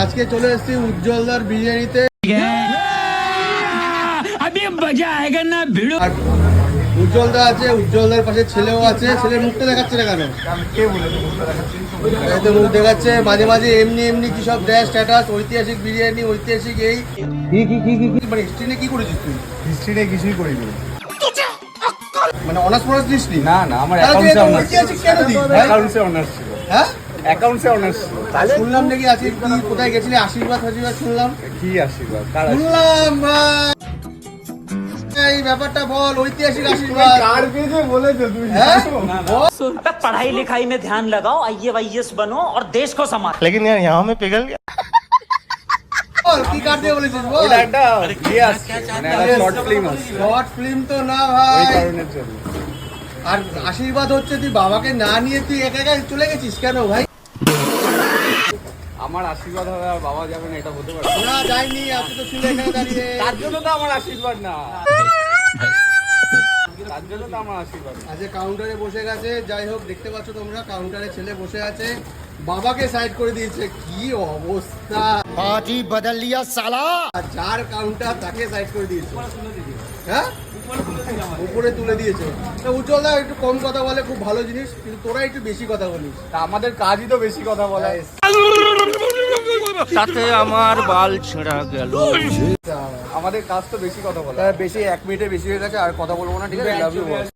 আজকে চলে এসেছি উজ্জ্বলদার বিরিয়ানিতে। আর উজ্জ্বলদা আছে, উজ্জ্বলদার পাশে ছেলেও আছে। ছেলের মুখটা দেখাচ্ছে না কেন? এতে মুখ দেখাচ্ছে মাঝে মাঝে এমনি এমনি কি সব দেয় স্ট্যাটাস, ঐতিহাসিক বিরিয়ানি, ঐতিহাসিক এই কি মানে হিস্ট্রি নিয়ে কি করেছিস তুই? হিস্ট্রি নিয়ে কিছুই করিনি। মানে অনার্স পড়াস দিসনি? না না, আমার তাহলে তুই অ্যাকাউন্টসে ঐতিহাসিক কেন দিস ভাই? অ্যাকাউন্টসে অনার্স ছিল। হ্যাঁ, অ্যাকাউন্টসে অনার্স ছিল। শুনলাম নাকি আজকে তুই কোথায় গেছিলি, আশীর্বাদ ফাশীর্বাদ শুনলাম। কি আশীর্বাদ? কার শুনলাম ভাই, এই ব্যাপারটা বল, ঐতিহাসিক আশীর্বাদ কার পেজে বলেছো তুমি? হ্যাঁ বল। अबे पढ़ाई लिखाई में ध्यान लगाओ, आईएएस बनो और देश को संभालो। लेकिन यार यहाँ में पिघल गया। বল কি কার দিয়ে বলেছিস বল। ওটা একটা ইয়ে আসছে, মানে একটা শর্ট ফিল্ম আসছে, শর্ট ফিল্ম তো না ওই ভাই। কারণের জন্য। আর আশীর্বাদ হচ্ছে তুই বাবাকে না নিয়ে তুই একা একা চলে গেছিস কেন ভাই? আমার আশীর্বাদ হবে আর বাবা যাবে না, এটা হতে পারে না। না যাইনি, আপনি তো ছিল এখানে দাঁড়িয়ে। তার জন্য তো আমার আশীর্বাদ না, তার জন্য তো আমার আশীর্বাদ না। আজকে কাউন্টারে বসে গেছে, যাই হোক দেখতে পাচ্ছ তোমরা, কাউন্টারে ছেলে বসে আছে, বাবাকে সাইড করে দিয়েছে। কি অবস্থা, पार्टी बदल लिया साला। আর যার কাউন্টার তাকে সাইড করে দিয়েছে। হ্যাঁ, উপরে তুলে দিয়েছে। তা উজ্জ্বলদা একটু কম কথা বলে, খুব ভালো জিনিস, কিন্তু তোরা একটু বেশি কথা বলিস। তা আমাদের কাজই তো বেশি কথা বলা। साथे আমার বাল ছেঁড়া গেল। আমাদের কাজ তো বেশি কথা বলা। বেশি 1 মিনিটের বেশি হয়ে গেছে, আর কথা বলবো না, ঠিক আছে? Love you boss.